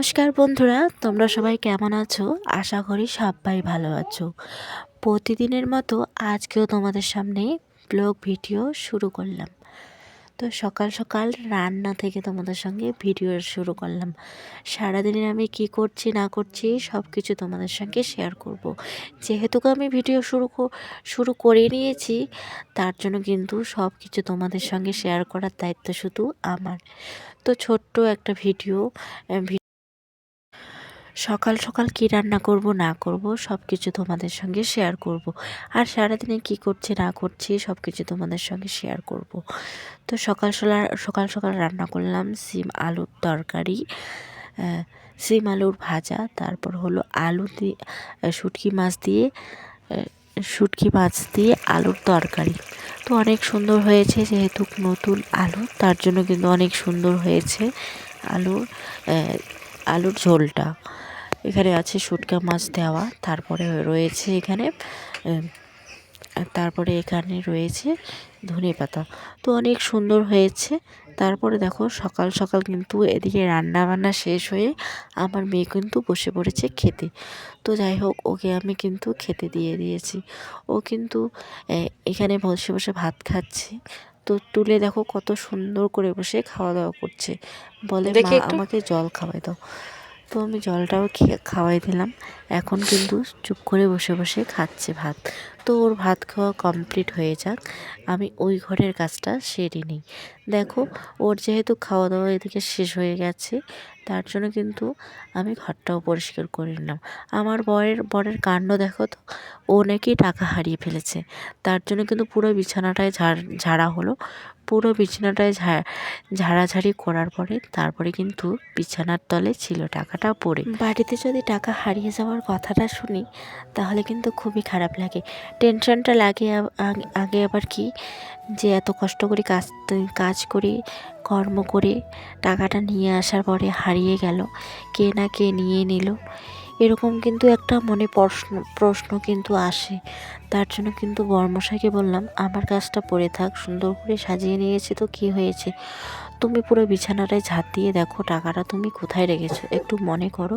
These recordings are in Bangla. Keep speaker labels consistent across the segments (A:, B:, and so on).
A: নমস্কার বন্ধুরা, তোমরা সবাই কেমন আছো? আশা করি সবাই ভালো আছো। প্রতিদিনের মতো আজকেও তোমাদের সামনে ব্লগ ভিডিও শুরু করলাম। তো সকাল সকাল রান্না থেকে তোমাদের সঙ্গে ভিডিও শুরু করলাম। সারাদিনে আমি কি করছি না করছি সব কিছু তোমাদের সঙ্গে শেয়ার করব। যেহেতু আমি ভিডিও শুরু করে নিয়েছি, তার জন্য কিন্তু সব কিছু তোমাদের সঙ্গে শেয়ার করার দায়িত্ব শুধু আমার। তো ছোট্ট একটা ভিডিও সকাল সকাল কী রান্না করব না করব সব কিছু তোমাদের সঙ্গে শেয়ার করব। আর সারাদিনে কি করছি না করছি সব কিছু তোমাদের সঙ্গে শেয়ার করব। তো সকাল সকাল রান্না করলাম সিম আলুর তরকারি, সিম আলুর ভাজা, তারপর হলো আলু দিয়ে শুটকি মাছ দিয়ে আলুর তরকারি। তো অনেক সুন্দর হয়েছে, যেহেতু নতুন আলু তার জন্য কিন্তু অনেক সুন্দর হয়েছে আলুর ঝোলটা। এখানে আছে শুটকা মাছ দেওয়া, তারপরে এখানে রয়েছে ধনেপাতা। তো অনেক সুন্দর হয়েছে। তারপরে দেখো সকাল সকাল কিন্তু এদিকে রান্না বান্না শেষ হয়ে আমার মেয়ে কিন্তু বসে পড়েছে খেতে। তো যাই হোক, ওকে আমি কিন্তু খেতে দিয়ে দিয়েছি। ও কিন্তু এখানে বসে বসে ভাত খাচ্ছে। তো তুলে দেখো কত সুন্দর করে বসে খাওয়া দাওয়া করছে। বলে, মা আমাকে জল খাওয়াই দাও। তো আমি জলটাও খাওয়াই দিলাম। এখন কিন্তু চুপ করে বসে বসে খাচ্ছে ভাত। তো ওর ভাত খাওয়া কমপ্লিট হয়ে যাক, আমি ওই ঘরের কাজটা সেরে নিই। দেখো, ওর যেহেতু খাওয়া দাওয়া এদিকে শেষ হয়ে গেছে, তার জন্য কিন্তু আমি ঘরটাও পরিষ্কার করে নিলাম। আমার বরের কাণ্ড দেখো তো, ও নাকি টাকা হারিয়ে ফেলেছে। তার জন্য কিন্তু পুরো বিছানাটায় ঝাড়া হলো। পুরো বিছানাটায় ঝাড়াঝাড়ি করার পরে তারপরে কিন্তু বিছানার তলে ছিল টাকাটা পড়ে। বাড়িতে যদি টাকা হারিয়ে যাওয়ার কথাটা শুনি তাহলে কিন্তু খুবই খারাপ লাগে, টেনশনটা লাগে। আগে আবার কি, যে এত কষ্ট করে কাজ করে কর্ম করে টাকাটা নিয়ে আসার পরে হারিয়ে গেল, কে না কে নিয়ে নিল, এরকম কিন্তু একটা মনে প্রশ্ন কিন্তু আসে। তার জন্য কিন্তু বরমশাইকে বললাম, আমার কাজটা পড়ে থাক, সুন্দর করে সাজিয়ে নিয়েছি তো কী হয়েছে, তুমি পুরো বিছানাটায় ঝাঁট দিয়ে দেখো টাকাটা তুমি কোথায় রেখেছো, একটু মনে করো।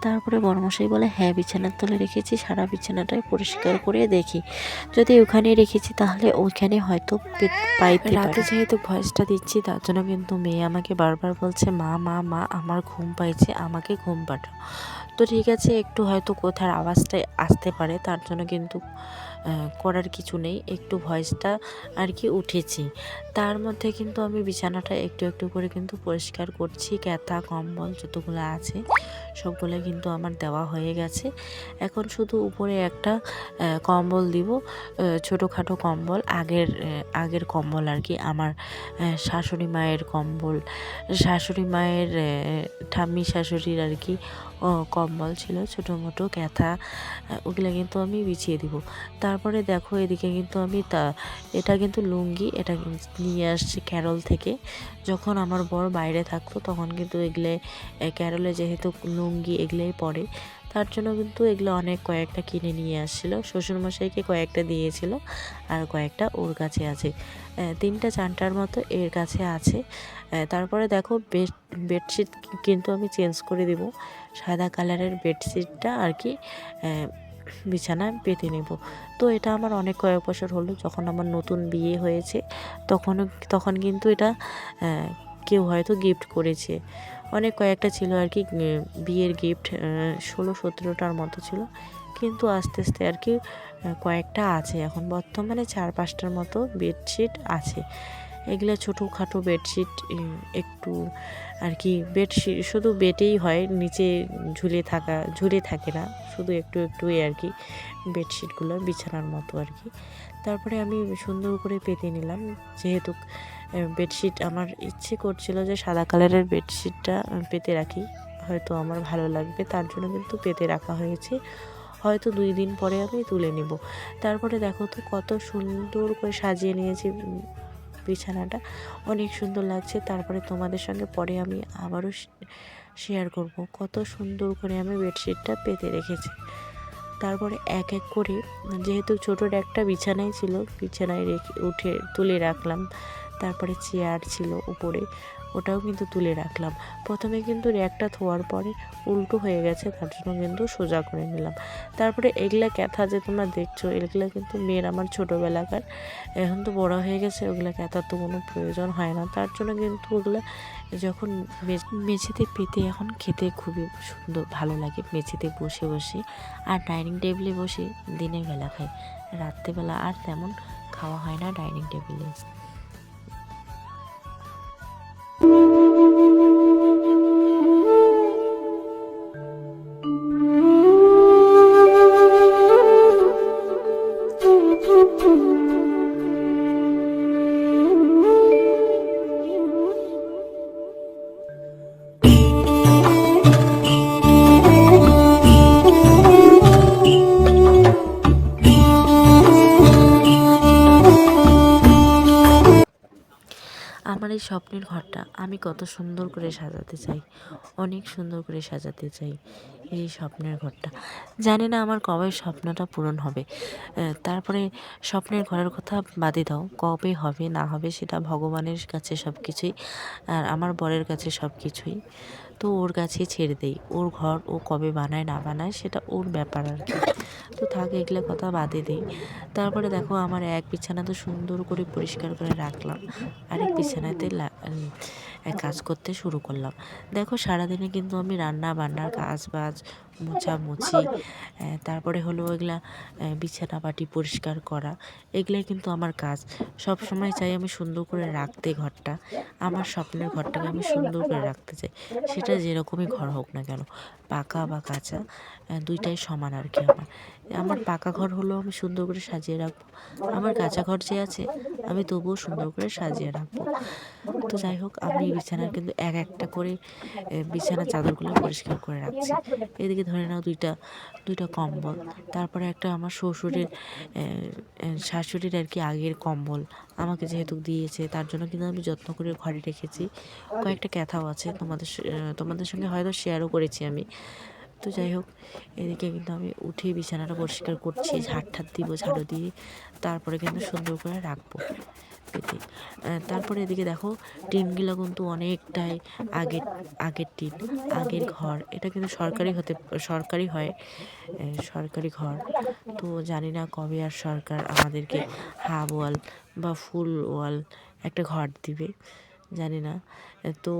A: তারপরে বরমশাই বলে, হ্যাঁ বিছানার তলে রেখেছি, সারা বিছানাটায় পরিষ্কার করে দেখি, যদি ওখানে রেখেছি তাহলে ওইখানে হয়তো পাইতে পারি। রাতে যেহেতু ভয়েসটা দিচ্ছি, তার জন্য কিন্তু মেয়ে আমাকে বারবার বলছে, মা মা মা আমার ঘুম পাইছে, আমাকে ঘুম পাঠাও। তো ঠিক আছে, একটু হয়তো কোথার আওয়াজটা আসতে পারে, তার জন্য কিন্তু করার কিছু নেই, একটু ভয়েসটা আর কি উঠেছি। তার মধ্যে কিন্তু আমি বিছানাটা একটু একটু করে কিন্তু পরিষ্কার করছি। কাঁথা কম্বল যতগুলো আছে সবগুলো কিন্তু আমার দেওয়া হয়ে গেছে। এখন শুধু উপরে একটা কম্বল দিব, ছোটোখাটো কম্বল, আগের কম্বল আর কি, আমার শাশুড়ি মায়ের কম্বল, শাশুড়ি মায়ের ঠাম্মি শাশুড়ির আর কি কম্বল ছিল, ছোটো মোটো কাঁথা, ওগুলো কিন্তু আমি বিছিয়ে দিব। তারপরে দেখো এদিকে কিন্তু আমি এটা কিন্তু লুঙ্গি, এটা নিয়ে আসছি ক্যারল থেকে। যখন আমার বর বাইরে থাকতো তখন কিন্তু এগুলো ক্যারলে যেহেতু লুঙ্গি এগুলোই পরে, তার জন্য কিন্তু এগুলো কয়েকটা কিনে নিয়ে আসছিলো। শ্বশুরমশাইকে কয়েকটা দিয়েছিল, আর কয়েকটা ওর কাছে আছে, 3-4টার মতো এর কাছে আছে। তারপরে দেখো বেডশিট কিন্তু আমি চেঞ্জ করে দেব, সাদা কালারের বেডশিটটা আর কি বিছানায় পেতে নেব। তো এটা আমার কয়েক বছর হলো, যখন আমার নতুন বিয়ে হয়েছে তখন কিন্তু এটা কেউ হয়তো গিফট করেছে। কয়েকটা ছিল আর কি বিয়ের গিফট, 16-17টার মতো ছিল, কিন্তু আস্তে আস্তে আর কি কয়েকটা আছে, এখন বর্তমানে 4-5টার মতো বেডশিট আছে। এগুলো ছোটোখাটো বেডশিট, একটু আর কি বেডশিট শুধু বেডেই হয়, নিচে ঝুলে থাকে না, শুধু একটু আর কি বেডশিটগুলো বিছানার মতো আর কি। তারপরে আমি সুন্দর করে পেতে নিলাম, যেহেতু বেডশিট আমার ইচ্ছে করছিল যে সাদা কালারের বেডশিটটা পেতে রাখি, হয়তো আমার ভালো লাগবে, তার জন্য কিন্তু পেতে রাখা হয়েছে। হয়তো 2 দিন পরে আমি তুলে নেব। তারপরে দেখো তো কত সুন্দর করে সাজিয়ে নিয়েছি বিছানাটা, অনেক সুন্দর লাগছে। তারপরে তোমাদের সঙ্গে পরে আমি আবারও শেয়ার করব কত সুন্দর করে আমি বেডশিটটা পেতে রেখেছি। তারপরে এক এক করে, যেহেতু ছোটোর একটা বিছানায় ছিল, বিছানায় তুলে রাখলাম। তারপরে চেয়ার ছিল উপরে, ওটাও কিন্তু তুলে রাখলাম। প্রথমে কিন্তু র্যাকটা ধোয়ার পরে উল্টো হয়ে গেছে, তার জন্য কিন্তু সোজা করে নিলাম। তারপরে এগুলা ক্যাথা যে তোমরা দেখছো, এগুলা কিন্তু মেয়ের আমার ছোটোবেলাকার, এখন তো বড় হয়ে গেছে, ওগুলা ক্যাথার তো কোনো প্রয়োজন হয় না। তার জন্য কিন্তু ওগুলো যখন মেঝেতে পেতে এখন খেতে খুবই সুন্দর ভালো লাগে, মেঝেতে বসে বসে। আর ডাইনিং টেবিলে বসে দিনের বেলা খাই, রাত্রেবেলা আর তেমন খাওয়া হয় না ডাইনিং টেবিলে। আমার এই স্বপ্নের ঘরটা আমি কত সুন্দর করে সাজাতে চাই, অনেক সুন্দর করে সাজাতে চাই এই স্বপ্নের ঘরটা। জানি না আমার কবে স্বপ্নটা পূরণ হবে। তারপরে স্বপ্নের ঘরের কথা বাদে দাও, কবে হবে না হবে সেটা ভগবানের কাছে সব কিছুই, আর আমার বরের কাছে সব কিছুই। তো ওর কাছেই ছেড়ে দেই, ওর ঘর ও কবে বানায় না বানায় সেটা ওর ব্যাপার আর কি। তো থাক, এগুলো কথা বাদে দিই। তারপরে দেখো আমার এক বিছানা তো সুন্দর করে পরিষ্কার করে রাখলাম, আরেক বিছানাতে কাজ করতে শুরু করলাম। দেখো সারাদিনে কিন্তু আমি রান্না বান্নার কাজ বাজ, মোছামুছি, তারপরে হলো এগুলা বিছানা পাটি পরিষ্কার করা, এগুলাই কিন্তু আমার কাজ। সব সময় চাই আমি সুন্দর করে রাখতে ঘরটা, আমার স্বপ্নের ঘরটাকে আমি সুন্দর করে রাখতে চাই। সেটা যেরকমই ঘর হোক না কেন, পাকা বা কাঁচা, দুইটাই সমান আর কি। আমার পাকা ঘর হলো আমি সুন্দর করে সাজিয়ে রাখবো, আমার কাঁচা ঘর যে আছে আমি তবুও সুন্দর করে সাজিয়ে রাখবো। তো যাই হোক, আমি বিছানার কিন্তু এক একটা করে বিছানার চাদরগুলো পরিষ্কার করে রাখছি। এদিকে ধরে নাও দুইটা কম্বল, তারপরে একটা আমার শ্বশুরের শাশুড়ির আর কি আগের কম্বল আমাকে যেহেতু দিয়েছে, তার জন্য কিন্তু আমি যত্ন করে ঘরে রেখেছি। কয়েকটা ক্যাথাও আছে, তোমাদের সঙ্গে হয়তো শেয়ারও করেছি আমি। তো যাই হোক, এদিকে কিন্তু আমি উঠে বিছানাটা পরিষ্কার করছি, ঝাড় দিব, ঝাড়ু দিয়ে তারপরে কিন্তু সুন্দর করে রাখবো পেতে। তারপরে এদিকে দেখো টিনগুলো কিন্তু অনেকটাই আগের আগের টিন, আগের ঘর। এটা কিন্তু সরকারি হয়, সরকারি ঘর। তো জানি না কবে আর সরকার আমাদেরকে হাফ ওয়াল বা ফুল ওয়াল একটা ঘর দিবে, জানি না। তো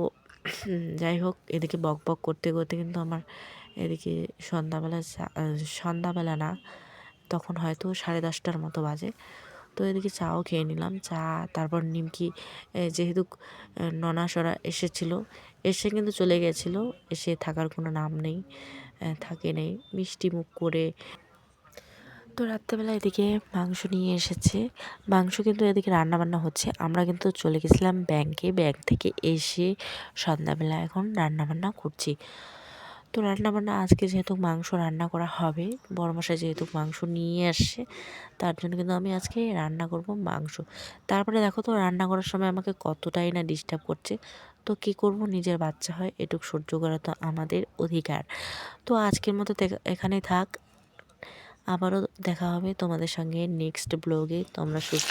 A: যাই হোক, এদিকে বক বক করতে করতে কিন্তু আমার এদিকে সন্ধ্যাবেলা না, তখন হয়তো 10:30টার মতো বাজে। তো এদিকে চাও খেয়ে নিলাম, চা। তারপর নিমকি, যেহেতু ননাসরা এসেছিলো, এসে কিন্তু চলে গেছিলো, এসে থাকার কোনো নাম নেই, থাকে নেই, মিষ্টি মুখ করে। তো রাত্রেবেলা এদিকে মাংস নিয়ে এসেছে, মাংস কিন্তু এদিকে রান্নাবান্না হচ্ছে। আমরা কিন্তু চলে গেছিলাম ব্যাংকে, ব্যাংক থেকে এসে সন্ধ্যাবেলা এখন রান্নাবান্না করছি। তো রান্নাবান্না আজকে যেহেতু মাংস রান্না করা হবে, বড়মশাই যেহেতু মাংস নিয়ে আসছে, তার জন্য কিন্তু আমি আজকে রান্না করব মাংস। তারপরে দেখো তো রান্না করার সময় আমাকে কতটাই না ডিস্টার্ব করছে। তো কী করব, নিজের বাচ্চা হয়, এটুকু সহ্য করা তো আমাদের অধিকার। তো আজকের মতো এখানেই থাক, আবারও দেখা হবে তোমাদের সঙ্গে নেক্সট ব্লগে। তোমরা সুস্থ